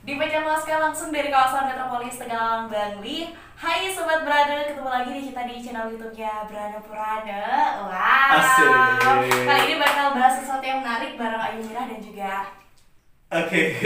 Dipancarluaskan langsung dari kawasan Metropolis Tegalang, Bangli. Hai Sobat Brana, ketemu lagi nih kita di channel YouTube-nya Brana Purana. Wow. Asik. Kali ini bakal bahas sesuatu yang menarik bareng Ayu Mirah dan juga Oke.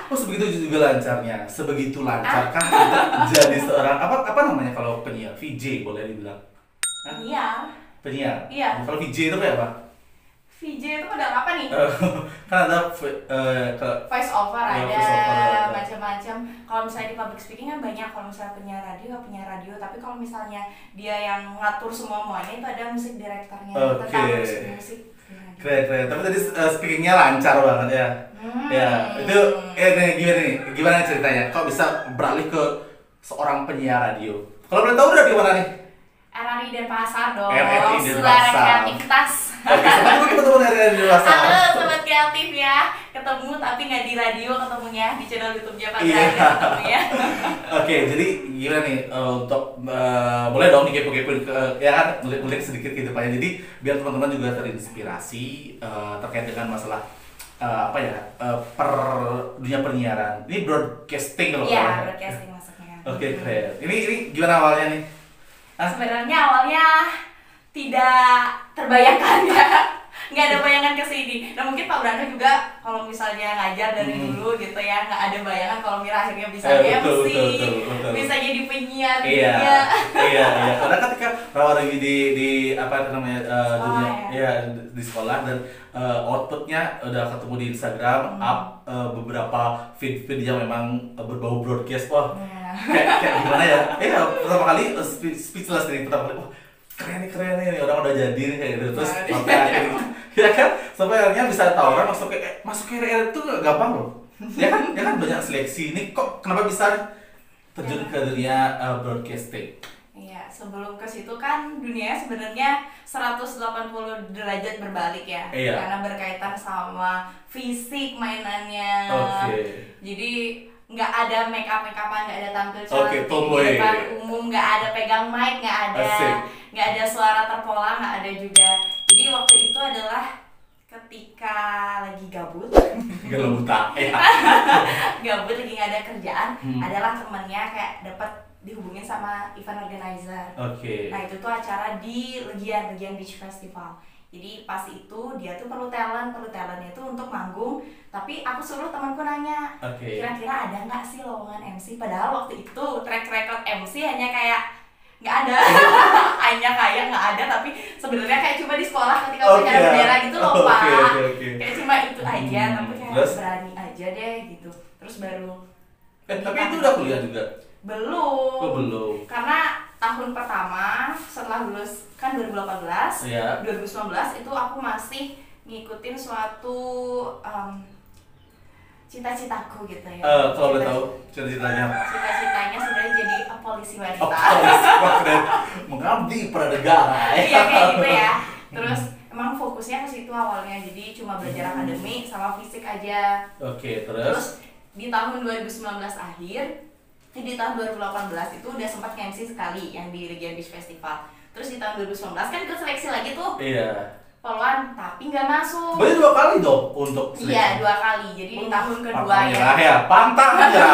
Oh, sebegitu juga lancarnya. Sebegitu lancarkah kita jadi seorang apa namanya kalau penyiar? VJ boleh dibilang? Hah? Penyiar. Penyiar. Iya. Kalau VJ itu kayak apa? VJ itu udah apa nih? Kan ada Voice over Ya, ada, voice over ada. macam-macam. Kalau misalnya di public speaking kan banyak. Kalau misalnya penyiar radio, tapi kalau misalnya dia yang ngatur semuanya itu ada musik direkturnya Oke. tentang musik. keren. Tapi tadi speakingnya lancar banget ya. Ya, itu gimana ceritanya? Kok bisa beralih ke seorang penyiar radio? Kalau boleh tahu udah di mana nih? RRI Denpasar dong. RRI Suara Denpasar. kreativitas. Oke, sampai kita ketemu dari Denpasar. Halo sobat kreatif ya. Ketemu tapi nggak di radio ketemunya, di channel YouTube-nya Pak Iya. Granda ketemunya. Oke, jadi gimana nih untuk boleh dong kepo-kepo ya kan ngulik sedikit kehidupannya. Jadi biar teman-teman juga terinspirasi terkait dengan masalah per dunia penyiaran. Ini broadcasting kalau Iya, nggak salah. broadcasting masuknya. Oke, keren. Ini gimana awalnya nih? Sebenarnya awalnya tidak terbayangkan ya, nggak ada bayangan ke sini. Nah mungkin Pak Branda juga kalau misalnya ngajar dari dulu gitu ya, nggak ada bayangan kalau Mira akhirnya bisa Betul. bisa jadi penyiar Iya, juga. iya. Karena ketika Rawadewi di apa namanya Sekolah dunia, ya. di sekolah dan outputnya udah ketemu di Instagram, up beberapa feed yang memang berbau broadcast. Wah, Nah. kayak gimana ya? Iya, pertama kali speechless nih pertama kali. Wah, keren nih orang udah jadi nih kayak gitu. Terus sampai akhirnya, ya kan, sampai akhirnya bisa tawaran masuk ke RRI itu nggak gampang loh. Ya kan banyak seleksi. Ini kok kenapa bisa terjun ke dunia broadcasting? Iya, sebelum ke situ kan dunianya sebenarnya 180 derajat berbalik ya. Iya. Karena berkaitan sama fisik mainannya. Oke. Jadi nggak ada make upan, nggak ada tampil Oke, cantik tomboy. di depan umum, nggak ada pegang mic, nggak Asik. ada suara terpola, nggak ada juga. Jadi waktu itu adalah ketika lagi gabut, Gelemuta. Ya. gabut lagi nggak ada kerjaan, Hmm. adalah temennya kayak dapat dihubungin sama event organizer. Oke. Nah itu tuh acara di Legian Beach Festival. Jadi pas itu dia tuh perlu talentnya itu untuk manggung. Tapi aku suruh temanku nanya, Oke. kira-kira ada nggak sih lowongan MC? Padahal waktu itu track record MC hanya kayak nggak ada, hanya kayak nggak ada. Tapi sebenarnya kayak cuma di sekolah ketika Oke. upacara bendera gitu loh Pak. Oke. Kayak cuma itu aja, tapi kayak Terus? berani aja deh gitu. Terus baru Tapi itu udah kuliah juga? belum. Oh, belum. Karena tahun pertama setelah lulus kan 2018, Iya. 2019 itu aku masih ngikutin suatu cita-citaku gitu ya. Kalau boleh tahu cita-citanya apa? Cita-citanya sebenarnya jadi polisi wanita. Wah, keren. Mengabdi pada negara. Iya kayak gitu ya. Terus emang fokusnya ke situ awalnya, jadi cuma belajar akademik sama fisik aja. Oke, terus? Terus di tahun 2019 akhir, di tahun 2018 itu udah sempat nge-MC sekali yang di Legian Beach Festival. Terus di tahun 2019 kan ikut seleksi lagi tuh, Iya. poluan, tapi nggak masuk. Berarti 2 kali dong untuk seleksi? Iya, 2 kali. Jadi di tahun kedua Pantang ya. nyerah ya, pantang aja.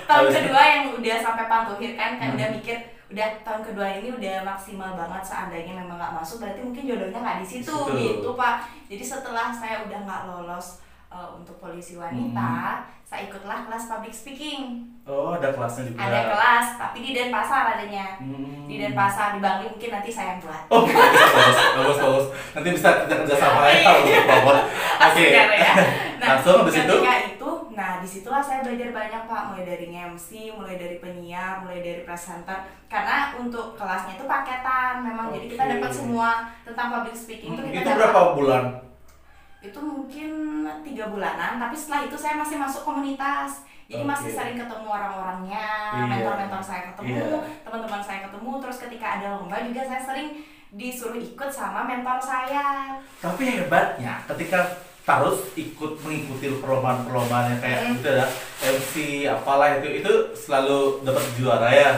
Tahun Habis- kedua yang udah sampai pantuhir kan, kayak udah mikir, udah tahun kedua ini udah maksimal banget, seandainya memang nggak masuk berarti mungkin jodohnya nggak di situ gitu Pak. Jadi setelah saya udah nggak lolos untuk polisi wanita, saya ikutlah kelas public speaking. Oh, ada kelasnya juga. Ada kelas, tapi di Denpasar adanya. Hmm. Di Denpasar, di Bangli mungkin nanti saya yang buat. Oh, bagus. Nanti bisa kita kerja sama ya untuk babon. Oke. Asik kan ya? Nah, Langsung habis itu? ketika itu, nah disitulah saya belajar banyak Pak, mulai dari MC, mulai dari penyiar, mulai dari presenter. Karena untuk kelasnya itu paketan, memang jadi kita Oke. dapat semua tentang public speaking itu kita Itu dapat. berapa bulan? Itu mungkin 3 bulanan, tapi setelah itu saya masih masuk komunitas. Jadi masih Oke. sering ketemu orang-orangnya, Iya. mentor-mentor saya ketemu, Iya. teman-teman saya ketemu. Terus ketika ada lomba juga saya sering disuruh ikut sama mentor saya. Tapi hebatnya ketika terus mengikuti perlombaan-perlombaan yang kayak gitu ya, MC apalah itu selalu dapat juara ya.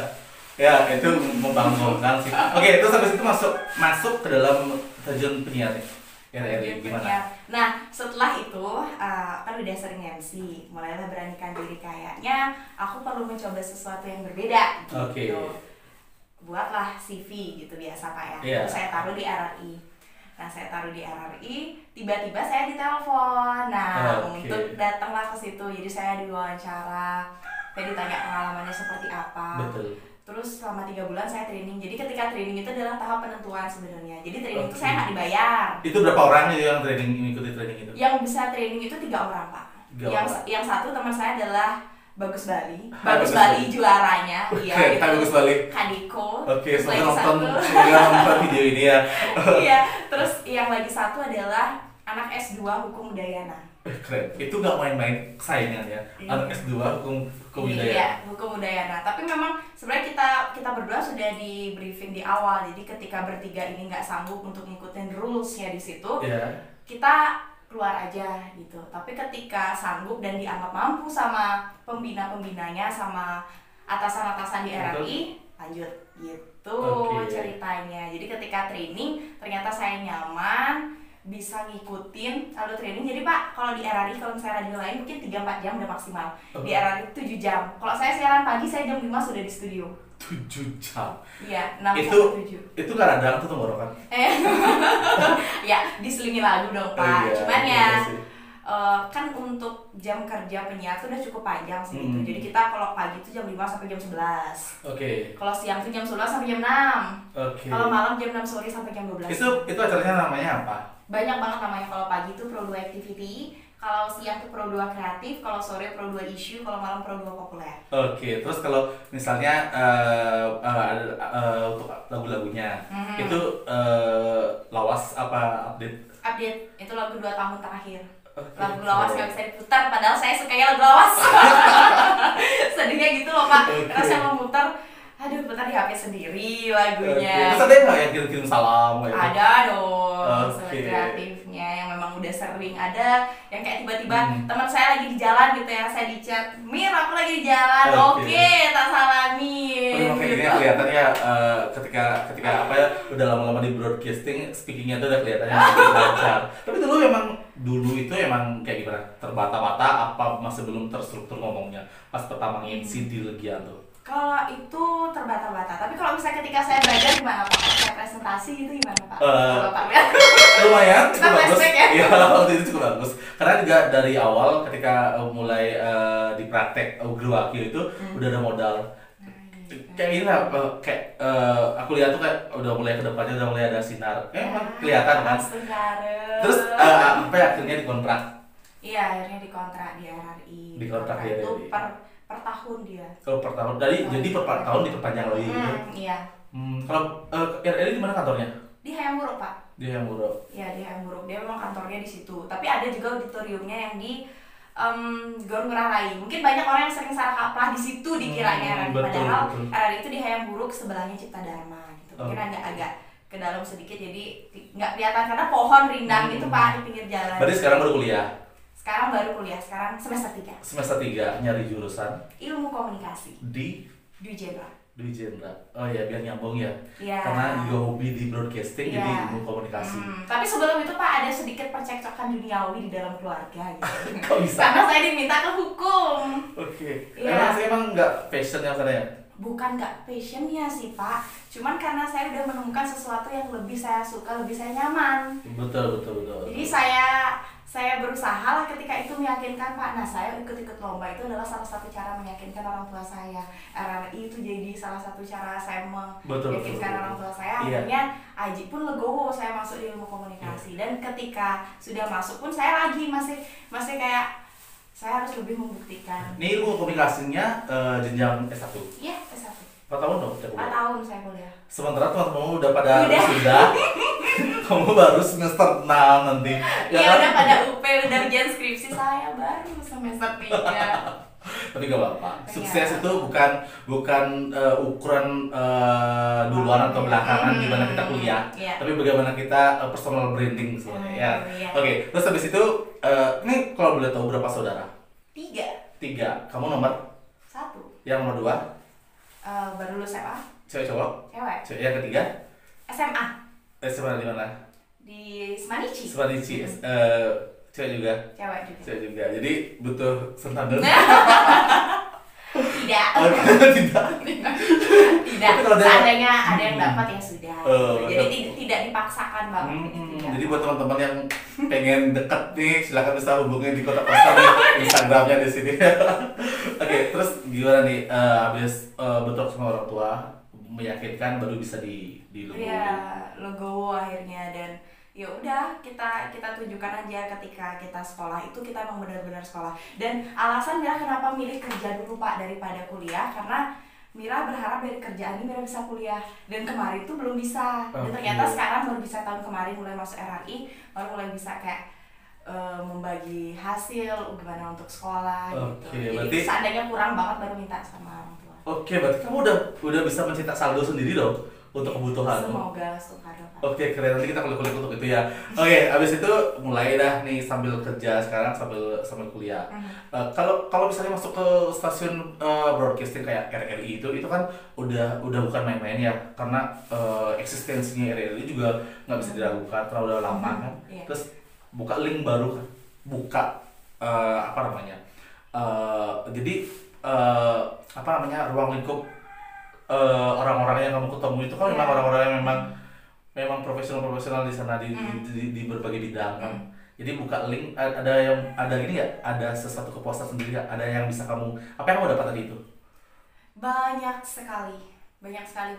Ya, itu membanggakan sih. Oke, terus habis itu masuk ke dalam terjun penyiar ya. Gimana? Nah, setelah itu kan udah sering MC, mulailah beranikan diri kayaknya aku perlu mencoba sesuatu yang berbeda gitu. Oke. Buatlah CV gitu biasa Pak ya. Yeah. Terus saya taruh di RRI. Nah, saya taruh di RRI, tiba-tiba saya ditelepon. Nah, untuk datanglah ke situ. Jadi saya diwawancara, saya ditanya pengalamannya seperti apa. Betul. Terus selama 3 bulan saya training. Jadi ketika training itu adalah tahap penentuan sebenarnya. Jadi training itu saya nggak dibayar. Itu berapa orang yang mengikuti training itu? Yang bisa training itu 3 orang Pak. Yang satu teman saya adalah Bagus Bali. Bagus Bali juaranya. Iya. Itu Bagus Bali. Kadiko. Oke, semoga nonton video ini ya. Iya. Terus yang lagi satu adalah anak S2 Hukum Udayana. Keren. Itu nggak main-main saingan ya. Anak S2 Hukum Udayana. Iya, Hukum Udayana. Tapi memang sebenarnya kita berdua sudah di briefing di awal. Jadi ketika bertiga ini nggak sanggup untuk ngikutin rules-nya di situ, kita keluar aja gitu. Tapi ketika sanggup dan dianggap mampu sama pembinanya, sama atasan-atasan di RRI, lanjut gitu ceritanya. Jadi ketika training ternyata saya nyaman, bisa ngikutin alur training. Jadi Pak, kalau di RRI, kalau misalnya radio lain mungkin 3-4 jam udah maksimal. Di RRI 7 jam. Kalau saya siaran pagi, saya jam 5 sudah di studio. 7 jam? Iya, 6-7. Itu nggak radang tuh tenggorokan? Ya, diselingi lagu dong Pak. Cuman ya, kan untuk jam kerja penyiar tuh udah cukup panjang sih gitu. Jadi kita kalau pagi itu jam 5 sampai jam 11. Kalau siang tuh jam 11 sampai jam 6. Kalau malam jam 6 sore sampai jam 12. Itu acaranya namanya apa? Banyak banget namanya. Kalau pagi itu Pro 2 Activity, kalau siang tuh Pro 2 Kreatif, kalau sore Pro 2 Issue, kalau malam Pro 2 Populer. Terus kalau misalnya untuk lagu-lagunya itu lawas apa update? Update, itu lagu 2 tahun terakhir. Lagu lawas gak bisa diputar, padahal saya sukanya lagu lawas. Sedihnya gitu loh Pak, karena saya mau muter, aduh putar di HP sendiri lagunya. Terus ada nggak yang kirim-kirim salam? Ada dong, kreatifnya yang memang udah sering. Ada yang kayak tiba-tiba teman saya lagi di jalan gitu ya, saya di chat, Mir aku lagi di jalan, oke, tak salamin. Makanya kelihatannya ketika apa ya, udah lama-lama di broadcasting, speakingnya tuh udah kelihatannya lancar. Tapi dulu itu emang kayak gimana? Terbata-bata apa masih belum terstruktur ngomongnya pas pertama ngisi di Legian tuh? Kalau itu terbata-bata, tapi kalau misalnya ketika saya belajar gimana Pak? Saya presentasi gitu gimana Pak? Lumayan, cukup bagus. Ya? Iya, waktu itu cukup bagus. Karena juga dari awal ketika mulai di praktek Gruwakil itu udah ada modal. Kayak gini lah, aku lihat tuh kayak udah mulai ke depannya udah mulai ada sinar. Emang kelihatan kan? Terus apa ya akhirnya dikontrak? Iya, akhirnya dikontrak di RRI. Dikontrak di RRI. Itu per tahun dia. Kalau per tahun, jadi per tahun diperpanjang lagi gitu? Iya. Kalau RRI di mana kantornya? Di Hayam Wuruk Pak. Di Hayam Wuruk. Iya, di Hayam Wuruk. Dia memang kantornya di situ. Tapi ada juga auditoriumnya yang di Gor Ngurah Rai. Mungkin banyak orang yang sering salah kaprah di situ dikiranya RRI. Padahal RRI itu di Hayam Wuruk, sebelahnya Cipta Dharma gitu. Mungkin agak ke dalam sedikit, jadi nggak kelihatan karena pohon rindang gitu Pak di pinggir jalan. Berarti sekarang baru kuliah? Sekarang baru kuliah, sekarang semester 3. Semester 3, nyari jurusan? Ilmu komunikasi. Di Jenderal. Dwi Jenderal. Oh ya, biar nyambung ya. Iya. Karena juga hobi di broadcasting, jadi ilmu komunikasi. Tapi sebelum itu Pak, ada sedikit percekcokan duniawi di dalam keluarga gitu. Kok bisa? Karena saya diminta ke hukum. Oke. Iya. Saya emang nggak passion yang sana ya? Bukan nggak passionnya sih Pak, cuman karena saya udah menemukan sesuatu yang lebih saya suka, lebih saya nyaman. Betul. Jadi saya berusaha lah ketika itu meyakinkan Pak. Nah, saya ikut lomba itu adalah salah satu cara meyakinkan orang tua saya. RRI itu jadi salah satu cara saya meyakinkan orang tua saya. Akhirnya Aji pun legowo saya masuk di ilmu komunikasi. Dan ketika sudah masuk pun saya lagi masih kayak saya harus lebih membuktikan. Ini ilmu komunikasinya jenjang S1? Iya, S1. 4 tahun dong? 4 tahun saya kuliah. Sementara teman-teman udah pada sudah kamu baru semester 6 nanti. Iya, udah pada UP, udah ujian skripsi, saya baru semester 3. Tapi gak apa-apa. Sukses itu bukan ukuran duluan atau belakangan gimana kita kuliah, tapi bagaimana kita personal branding sebenarnya. Oke, terus habis itu ini kalau boleh tahu berapa saudara? 3. Kamu nomor 1. Yang nomor 2? Baru lulus SMA. Cewek cowok? Cewek. Yang ketiga? SMA. SMA di mana? Di Semanici. Cewek juga? Cewek juga. Jadi butuh sentandan? Tidak. Tidak. Seandainya ada yang dapat ya sudah. Jadi tidak dipaksakan banget. Jadi buat teman-teman yang pengen deket nih, silakan bisa hubungi di kotak posta nih, Instagramnya di sini. Oke, terus gimana nih? Habis bentrok sama orang tua, meyakinkan baru bisa di logo. Iya, logo akhirnya. Dan ya udah kita tunjukkan aja ketika kita sekolah itu kita emang benar-benar sekolah. Dan alasan Mira kenapa milih kerja dulu Pak daripada kuliah, karena Mira berharap dari kerjaan ini Mira bisa kuliah, dan kemarin tuh belum bisa. Dan ternyata sekarang baru bisa tahun kemarin mulai masuk RRI, baru mulai bisa kayak membagi hasil gimana untuk sekolah gitu. Jadi berarti seandainya kurang banget baru minta sama orang tua. Berarti kamu udah bisa mencetak saldo sendiri dong untuk kebutuhan. Semoga suka. Keren, nanti kita kulik untuk itu ya. Abis itu mulai dah nih sambil kerja sekarang sambil kuliah. Kalau misalnya masuk ke stasiun broadcasting kayak RRI itu kan udah bukan main-main ya, karena eksistensinya RRI juga nggak bisa diragukan karena udah lama kan. Terus buka link baru kan, jadi ruang lingkup orang-orang yang kamu ketemu itu kan memang orang-orang yang memang profesional di sana di berbagai bidang kan. Jadi buka link, ada gini nggak? Ada sesuatu kepuasan sendiri nggak? Ada yang bisa apa yang kamu dapat tadi itu? Banyak sekali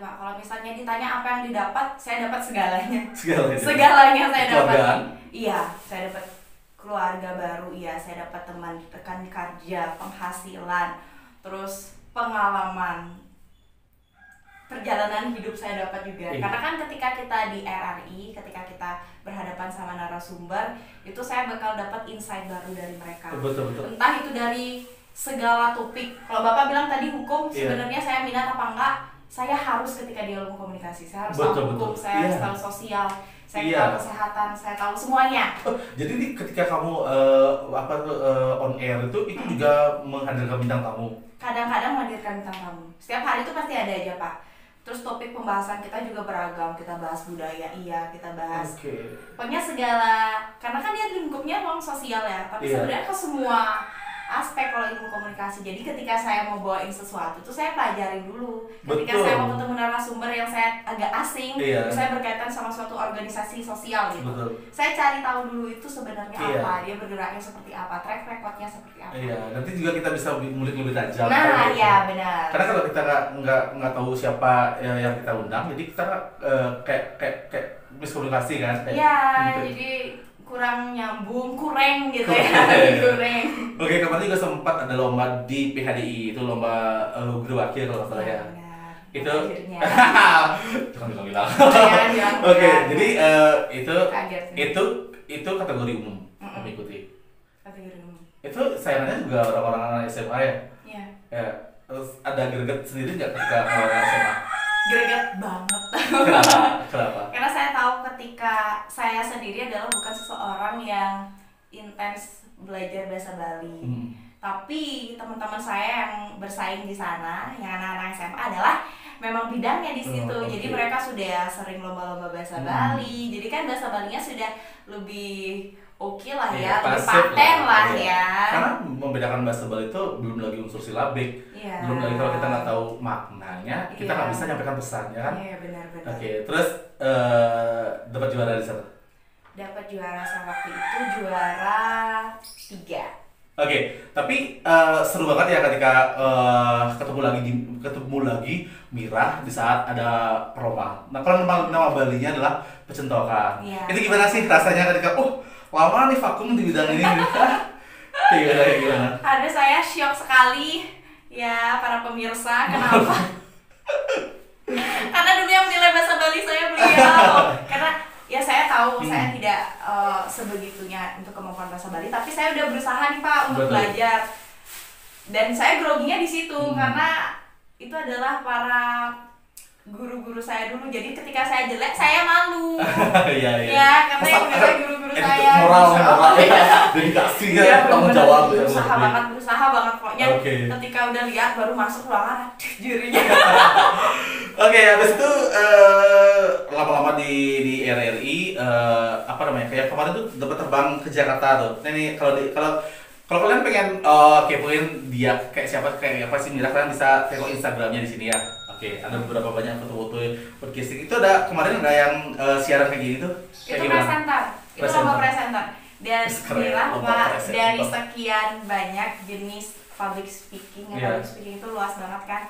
Pak. Kalau misalnya ditanya apa yang didapat, saya dapat segalanya. Segalanya saya dapat. Iya, saya dapat keluarga baru, iya, saya dapat teman, rekan kerja, penghasilan, terus pengalaman, perjalanan hidup saya dapat juga. Karena kan ketika kita di RRI, ketika kita berhadapan sama narasumber, itu saya bakal dapat insight baru dari mereka. Betul. Entah itu dari segala topik. Kalau Bapak bilang tadi hukum, sebenarnya saya minat apa enggak, saya harus ketika di ilmu komunikasi, saya harus tahu hukum, saya harus tahu sosial, saya tahu kesehatan, saya tahu semuanya. Jadi nih ketika kamu on air itu juga menghadirkan bintang tamu? Kadang-kadang menghadirkan bintang tamu. Setiap hari itu pasti ada aja Pak. Terus topik pembahasan kita juga beragam, kita bahas budaya, kita bahas pokoknya segala, karena kan dia lingkupnya ruang sosial ya, tapi sebenarnya ke semua aspek kalau ilmu komunikasi. Jadi ketika saya mau bawain sesuatu itu saya pelajarin dulu. Ketika saya mau ketemu narasumber yang saya agak asing, saya berkaitan sama suatu organisasi sosial gitu. Saya cari tahu dulu itu sebenarnya apa, dia bergeraknya seperti apa, track recordnya seperti apa. Nanti juga kita bisa mulik lebih tajam. Nah, benar. Karena kalau kita nggak tahu siapa yang kita undang, jadi kita kayak miskomunikasi kan. Jadi kurang nyambung, kurang gitu ya. Kurang. Kemarin juga sempat ada lomba di PHDI, itu lomba guru wakil kalau nggak salah ya. Itu jangan bilang. Jadi itu kategori umum mengikuti. Kategori umum. Itu sayangannya juga orang-orang SMA ya. Iya. Terus ada greget sendiri nggak ketika orang SMA? Greget banget. Kenapa? Karena saya tahu ketika saya sendiri adalah bukan seseorang yang intens belajar bahasa Bali. Tapi teman-teman saya yang bersaing di sana, yang anak-anak SMA adalah memang bidangnya di situ. Jadi mereka sudah sering lomba-lomba bahasa Bali. Jadi kan bahasa Balinya sudah lebih oke lah ya, lebih paten lah ya. Karena membedakan bahasa Bali itu belum lagi unsur silabik, belum lagi kalau kita nggak tahu maknanya, kita nggak bisa nyampaikan pesannya kan. Iya, benar-benar. Terus dapat juara di sana? Dapat juara saya waktu itu juara 3. Tapi seru banget ya ketika ketemu lagi Mira di saat ada perlombaan. Nah, kalau nama Balinya adalah Pecentokan. Itu gimana sih rasanya ketika lama nih vakum di bidang ini? Kayak gimana? Ada, saya shock sekali ya para pemirsa. Kenapa? Karena dunia menilai bahasa Bali saya beliau. Karena ya saya tahu saya tidak sebegitunya untuk kemampuan bahasa Bali, tapi saya udah berusaha nih Pak untuk belajar. Dan saya groginya di situ karena itu adalah para guru-guru saya dulu. Jadi ketika saya jelek saya malu. Iya. Ya, karena yang menilai guru-guru saya. Moral ya. Dedikasi ya, tanggung jawab. Berusaha banget pokoknya. Ketika udah lihat baru masuk ruangan, jurinya. Oke, habis itu lama-lama di RRI apa namanya? Kayak kemarin tuh dapat terbang ke Jakarta tuh. Nah, ini kalau kalian pengen kepoin dia kayak siapa kayak apa sih Mira, kalian bisa tengok Instagramnya di sini ya. Oke, ada beberapa banyak foto-foto podcasting. Itu kemarin ada yang siaran kayak gini tuh. Itu presenter. Itu lomba presenter. Dan Mira dari sekian banyak jenis public speaking, public speaking itu luas banget kan.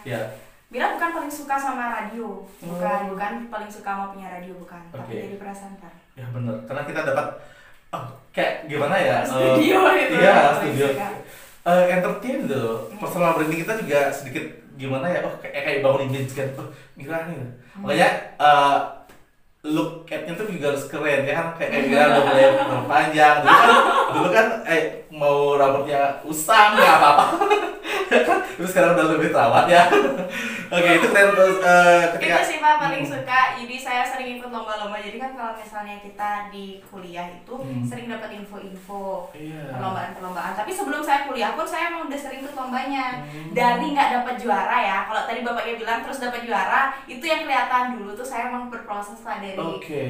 Mira bukan paling suka sama radio, bukan paling suka mau punya radio, bukan, tapi jadi presenter. Ya benar, karena kita dapat kayak gimana ya? Studio gitu. Iya, studio. Entertain gitu. Personal branding kita juga sedikit gimana ya? Kayak bangun image kan. Mira nih. Makanya look at-nya tuh juga harus keren ya kan, kayak Mira udah mulai berpanjang. Dulu kan mau rambutnya usang nggak apa-apa. Terus sekarang udah lebih terawat ya. Oke, itu keren. Terus ketika itu sih Pak paling suka. Jadi saya sering ikut lomba-lomba. Jadi kan kalau misalnya kita di kuliah itu sering dapat info-info perlombaan-perlombaan. Tapi sebelum saya kuliah pun saya emang udah sering ikut lombanya. Dari nggak dapat juara ya. Kalau tadi bapaknya bilang terus dapat juara, itu yang kelihatan dulu tuh saya emang berproses lah dari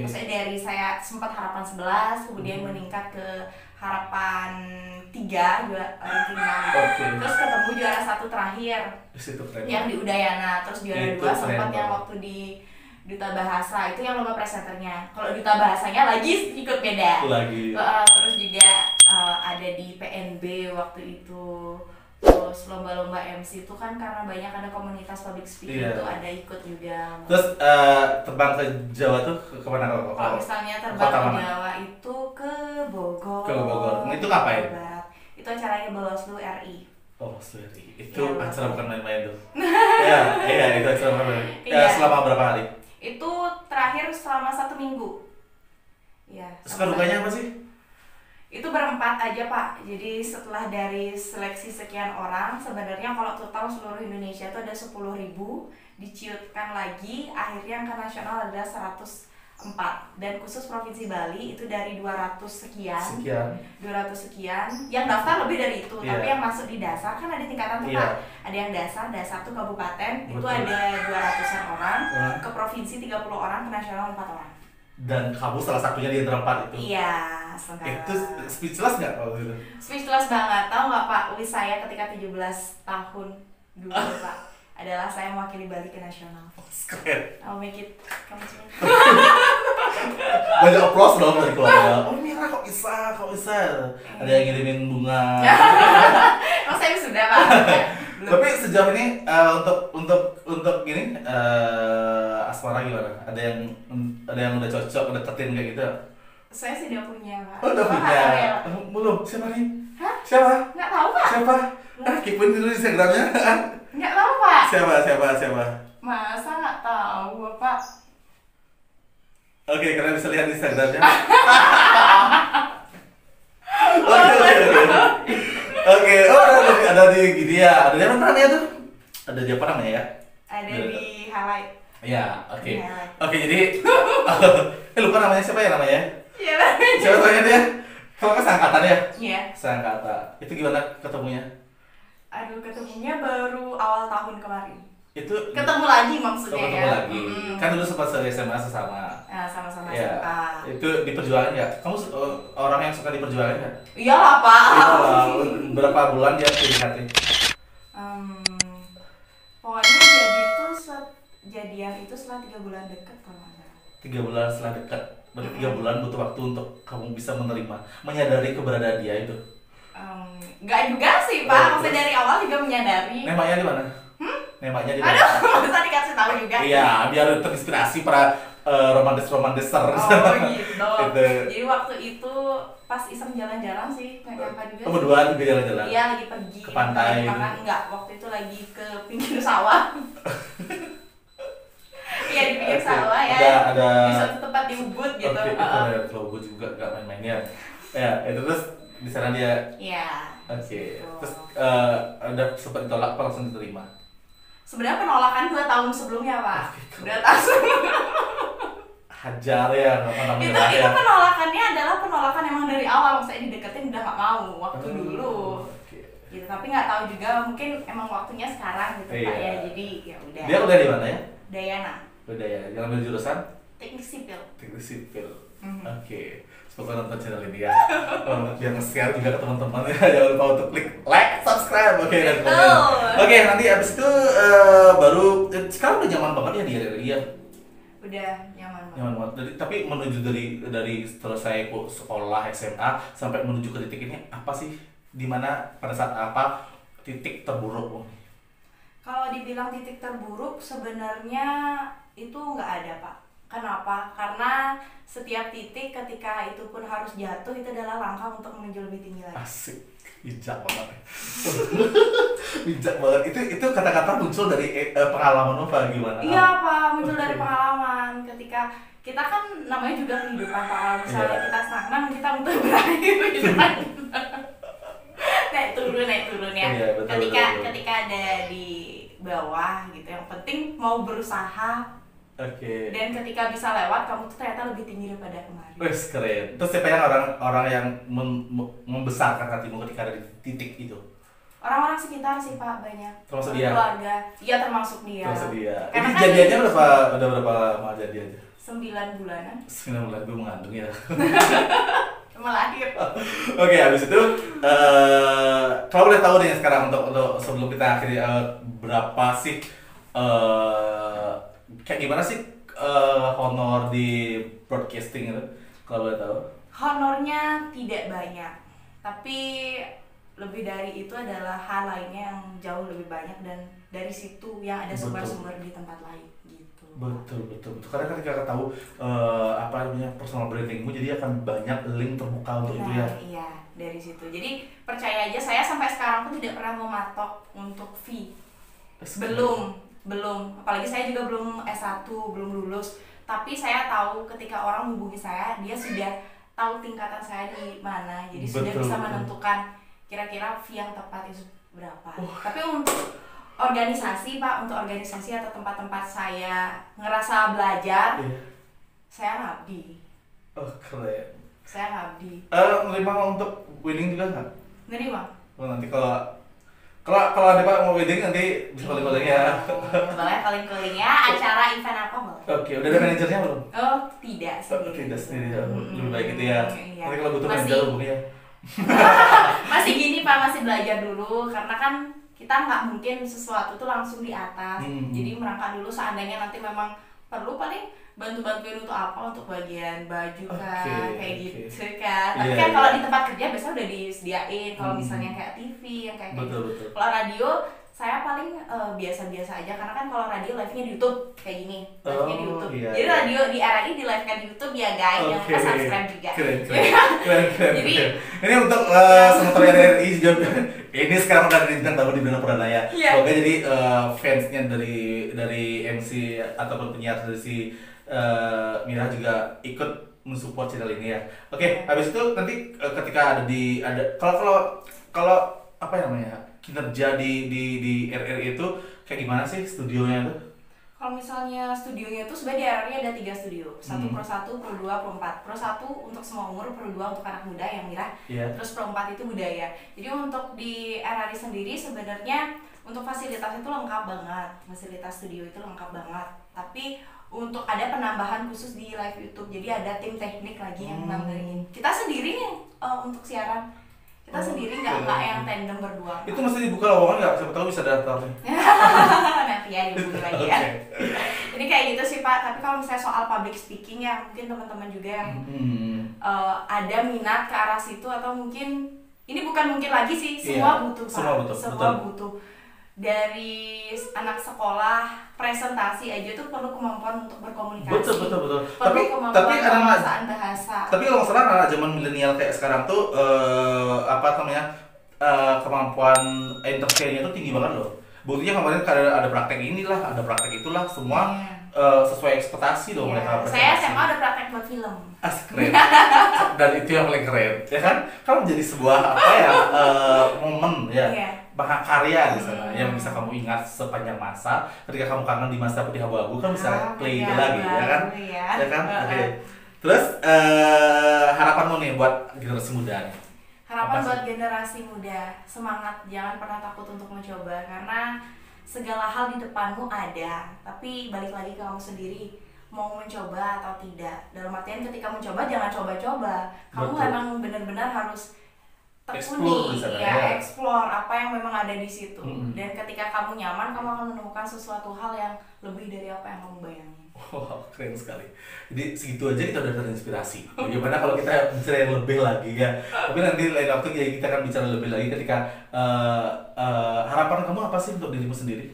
maksudnya dari saya sempat harapan 11, kemudian meningkat ke harapan 3, ranking 6. Terus ketemu juara 1 terakhir yang di Udayana, terus juara 2 sempat yang waktu di Duta Bahasa, itu yang lomba presenternya. Kalau Duta Bahasanya lagi ikut beda terus juga ada di PNB waktu itu. Terus lomba-lomba MC itu kan karena banyak ada komunitas public speaking itu ada ikut juga. Terus terbang ke Jawa tuh kemana kalau? Kalau misalnya terbang ke Jawa itu ke Bogor. Ke Bogor. Itu ngapain? Itu acaranya Bawaslu RI. Bawaslu RI. Itu acara bukan main-main tuh. Iya, itu acara bukan main. Selama berapa hari? Itu terakhir selama 1 minggu. Iya. Suka dukanya apa sih? Itu berempat aja Pak. Jadi setelah dari seleksi sekian orang, sebenarnya kalau total seluruh Indonesia itu ada 10.000, diciutkan lagi, akhirnya yang ke nasional ada 104. Dan khusus Provinsi Bali itu dari 200 sekian. 200 sekian. Yang daftar lebih dari itu, tapi yang masuk di dasar kan ada tingkatan tuh Pak. Ada yang dasar tuh kabupaten, itu ada 200-an orang, ke provinsi 30 orang, ke nasional 4 orang. Dan kamu salah satunya di antara 4 itu? Iya, sebentar. Itu speechless nggak kalau gitu? Speechless banget. Tahu nggak Pak, wis saya ketika 17 tahun dulu Pak, adalah saya mewakili Bali ke nasional. Keren. I'll make it come true. Banyak applause dong dari keluarga. Oh Mira kok bisa? Ada yang ngirimin bunga. Oh saya sudah Pak. Tapi sejauh ini untuk gini asmara gimana? Ada yang udah cocok deketin kayak gitu? Saya sih udah punya Pak. Oh udah punya? Belum? Siapa nih? Hah? Siapa? Nggak tahu Pak. Siapa? Keepin dulu Instagramnya. Nggak tahu Pak. Siapa? Masa nggak tahu Bapak? Oke, kalian bisa lihat Instagramnya. Oke, ada di gini ya. Ada di mana namanya tuh? Ada di apa namanya ya? Ada di Hawaii. Iya, oke. Oke, jadi lupa namanya siapa ya namanya? Iya. Siapa namanya dia? Kalau kan seangkatan ya? Iya. Seangkatan. Itu gimana ketemunya? Aduh, ketemunya baru awal tahun kemarin. Itu ketemu lagi maksudnya ketemu lagi. Kan dulu sempat SMA sesama. Nah, sama-sama ya. SMA. Itu diperjuangkan nggak? Kamu orang yang suka diperjuangkan nggak? Iyalah Pak. Berapa bulan dia PDKT? Pokoknya jadian itu setelah 3 bulan dekat kalau nggak salah. 3 bulan setelah dekat. Berarti 3 bulan butuh waktu untuk kamu bisa menyadari keberadaan dia itu. Nggak juga sih Pak. Maksudnya dari awal juga menyadari. Nembaknya di mana? Nembaknya di mana? Aduh, masa dikasih tahu juga? Iya, biar terinspirasi para romantis-romantiser. Oh gitu. Jadi waktu itu pas iseng jalan-jalan sih, naik kakak juga. Berdua juga jalan-jalan? Iya, lagi pergi ke pantai. Enggak, waktu itu lagi ke pinggir sawah. Iya, di pinggir sawah ya. Ada di suatu tempat di Ubud gitu. Oke, kalau Ubud juga nggak main-main ya. Ya, itu terus Di sana dia. Iya. Oke. Gitu. Terus ada sempat ditolak apa langsung diterima? Sebenarnya penolakan 2 tahun sebelumnya, Pak. 2 tahun sebelumnya. Hajar ya, apa itu namanya? penolakannya adalah penolakan emang dari awal, saya dideketin udah nggak mau waktu dulu. Gitu, tapi nggak tahu juga mungkin emang waktunya sekarang gitu Pak ya. Jadi ya udah. Dia udah di mana ya? Dayana. Udah ya. Yang ambil jurusan? Teknik sipil. Teknik sipil. Oke. Semoga nonton channel ini ya. Biar nge-share juga ke teman-teman ya. Jangan lupa untuk klik like, subscribe, oke, dan komen. Oke, nanti abis itu baru sekarang udah nyaman banget ya di RRI ya. Udah nyaman banget. Nyaman banget. Tapi menuju dari selesai sekolah SMA sampai menuju ke titik ini apa sih? Dimana pada saat apa titik terburuk? Kalau dibilang titik terburuk sebenarnya itu nggak ada Pak. Kenapa? Karena setiap titik ketika itu pun harus jatuh itu adalah langkah untuk menuju lebih tinggi lagi. Asik, bijak banget. Bijak banget. Itu kata-kata muncul dari pengalaman apa gimana? Iya Pak, muncul dari pengalaman. Ketika kita kan namanya juga kehidupan Pak. Kalau misalnya kita stagnan, kita untuk berakhir gitu kan. naik turun ya. Iya, betul, ketika ada di bawah gitu, yang penting mau berusaha. Oke. Dan ketika bisa lewat, kamu tuh ternyata lebih tinggi daripada kemarin. Wes keren. Terus siapa yang orang yang membesarkan hatimu ketika ada di titik itu? Orang-orang sekitar sih Pak, banyak. Termasuk dia? Keluarga. Iya termasuk dia. Termasuk dia. Karena Ini kan jadiannya udah berapa lama jadiannya? 9 bulanan. 9 bulan gue mengandung ya. Cuma lahir. Oke, habis itu kalau boleh tahu nih sekarang untuk sebelum kita akhiri berapa sih kayak gimana sih honor di broadcasting itu kalau boleh tahu? Honornya tidak banyak, tapi lebih dari itu adalah hal lainnya yang jauh lebih banyak dan dari situ yang ada sumber-sumber di tempat lain gitu. Betul. Karena ketika kita tahu apa namanya personal brandingmu, jadi akan banyak link terbuka untuk itu ya. Iya, dari situ. Jadi percaya aja saya sampai sekarang pun tidak pernah mematok untuk fee. Belum. Apalagi saya juga belum S1, belum lulus. Tapi saya tahu ketika orang hubungi saya, dia sudah tahu tingkatan saya di mana. Jadi sudah bisa menentukan kira-kira fee yang tepat itu berapa. Tapi untuk organisasi Pak, untuk organisasi atau tempat-tempat saya ngerasa belajar, saya ngabdi. Oh keren. Saya ngabdi. Menerima untuk wedding juga nggak? Menerima. Oh, nanti kalau ada Pak mau wedding nanti bisa calling ya. Boleh calling ya. Acara event apa boleh? Oke, udah ada manajernya belum? Oh tidak sendiri. Tidak sendiri. Lebih baik itu ya. Iya. Nanti kalau butuh manajer hubungi ya. Masih gini Pak, masih belajar dulu karena kan kita nggak mungkin sesuatu tuh langsung di atas. Jadi merangkak dulu seandainya nanti memang perlu paling bantuin untuk apa, untuk bagian baju kan, kayak gitu kan. Tapi kan kalau di tempat kerja biasanya udah disediain. Kalau misalnya kayak TV yang kayak betul. Kalau radio saya paling biasa-biasa aja karena kan kalau radio live-nya di YouTube kayak gini, live-nya di YouTube. Iya, jadi radio di RRI di live-kan di YouTube ya guys, jangan lupa subscribe juga. Keren. Jadi ini untuk sementara RRI juga. Ini sekarang udah bintang tamu di Bina Pranaya. Semoga jadi fansnya dari MC ataupun penyiar dari si Mira juga ikut mensupport channel ini ya. Oke, habis itu nanti ketika ada kalau apa ya namanya kinerja di RRI itu kayak gimana sih studionya itu? Kalau misalnya studionya itu sebenarnya di RRI ada 3 studio, Pro 1, Pro 2, Pro 4. Pro 1 untuk semua umur, Pro 2 untuk anak muda yang Mira. Terus Pro 4 itu budaya. Jadi untuk di RRI sendiri sebenarnya untuk fasilitas itu lengkap banget, fasilitas studio itu lengkap banget. Tapi untuk ada penambahan khusus di live YouTube, jadi ada tim teknik lagi yang nambahin. Kita sendiri nih untuk siaran. Kita sendiri nggak yang tandem berdua. Itu mesti dibuka lowongan nggak? Siapa tahu bisa daftar nih. Nanti ya dihubungi lagi ya. Ini kayak gitu sih Pak. Tapi kalau misalnya soal public speaking ya mungkin teman-teman juga yang ada minat ke arah situ atau mungkin ini bukan mungkin lagi sih, semua butuh Pak. Semua butuh. Dari anak sekolah presentasi aja tuh perlu kemampuan untuk berkomunikasi. Betul. Perlu kemampuan penguasaan bahasa. Tapi kalau nggak salah anak zaman milenial kayak sekarang tuh apa namanya kemampuan entertainnya tuh tinggi banget loh. Buktinya kemarin ada praktek inilah, ada praktek itulah, semua sesuai ekspektasi dong mereka. Saya SMA udah praktek buat film. Keren. Dan itu yang paling keren, ya kan? Kalau menjadi sebuah apa ya momen ya, bahkan karya di sana yang bisa kamu ingat sepanjang masa. Ketika kamu kangen di masa putih abu-abu kan bisa play itu lagi, ya kan? Ya kan? Oke. Terus harapanmu nih buat generasi muda nih? Harapan buat generasi muda, semangat, jangan pernah takut untuk mencoba karena segala hal di depanmu ada, tapi balik lagi ke kamu sendiri mau mencoba atau tidak. Dalam artian ketika mencoba jangan coba-coba, kamu memang benar-benar harus tekuni, explore apa yang memang ada di situ. Dan ketika kamu nyaman, kamu akan menemukan sesuatu hal yang lebih dari apa yang kamu bayangin. Wow, keren sekali. Jadi segitu aja kita udah terinspirasi. Bagaimana kalau kita bicara yang lebih lagi ya? Tapi nanti lain waktu kita akan bicara lebih lagi ketika harapan kamu apa sih untuk dirimu sendiri?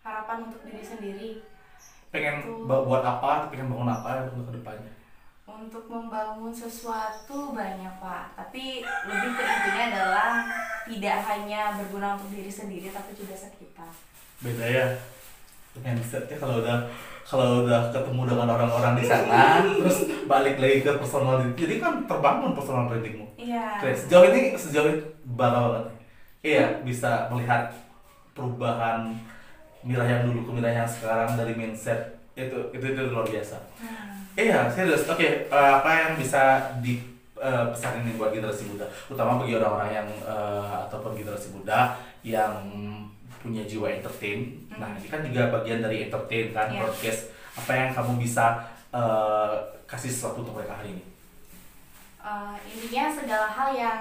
Harapan untuk diri sendiri. Pengen buat apa? Pengen bangun apa untuk kedepannya? Untuk membangun sesuatu banyak Pak. Tapi lebih ke intinya adalah tidak hanya berguna untuk diri sendiri, tapi juga sekitar. Beda ya. Mindsetnya kalau udah ketemu dengan orang-orang di sana, terus balik lagi ke personal, jadi kan terbangun personal brandingmu. Iya. Sejauh ini bangga banget. Iya, bisa melihat perubahan Mira yang dulu ke Mira yang sekarang dari mindset itu luar biasa. Iya, serius. Oke, apa yang bisa dipesan ini buat generasi muda, terutama bagi orang-orang yang ataupun generasi muda yang punya jiwa entertain. Nah, ini kan juga bagian dari entertain kan, podcast. Apa yang kamu bisa kasih sesuatu untuk mereka hari ini? Intinya segala hal yang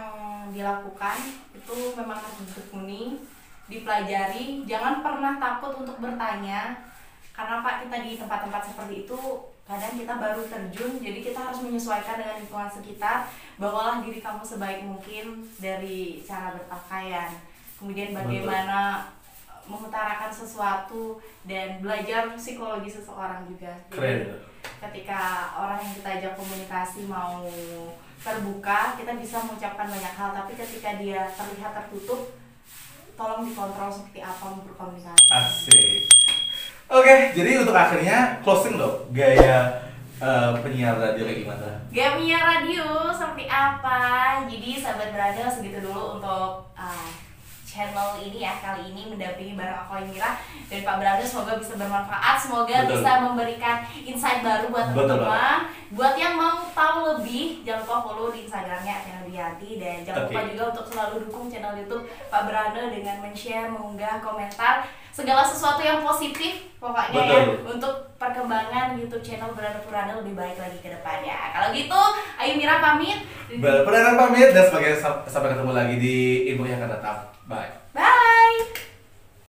dilakukan itu memang harus ditekuni, dipelajari. Jangan pernah takut untuk bertanya, karena Pak, kita di tempat-tempat seperti itu kadang kita baru terjun, jadi kita harus menyesuaikan dengan lingkungan sekitar. Bawalah diri kamu sebaik mungkin dari cara berpakaian, kemudian bagaimana mengutarakan sesuatu, dan belajar psikologi seseorang juga. Jadi, ketika orang yang kita ajak komunikasi mau terbuka, kita bisa mengucapkan banyak hal, tapi ketika dia terlihat tertutup, tolong dikontrol seperti apa berkomunikasi. Asik. Oke, jadi untuk akhirnya closing dong, gaya penyiar radio kayak gimana? Gaya penyiar radio seperti apa? Jadi sahabat berada, segitu dulu untuk channel ini ya, kali ini mendampingi bareng aku Mira dan Pak Brando. Semoga bisa bermanfaat, semoga bisa memberikan insight baru buat teman-teman. Buat yang mau tahu lebih, jangan lupa follow di Instagramnya @yanti, dan jangan lupa juga untuk selalu dukung channel YouTube Pak Brando dengan men-share, mengunggah, komentar segala sesuatu yang positif pokoknya ya, untuk perkembangan YouTube channel Brando Purana lebih baik lagi ke depannya. Kalau gitu, Ayu Mira pamit. Purana pamit, dan sampai ketemu lagi di info yang akan datang. Bye.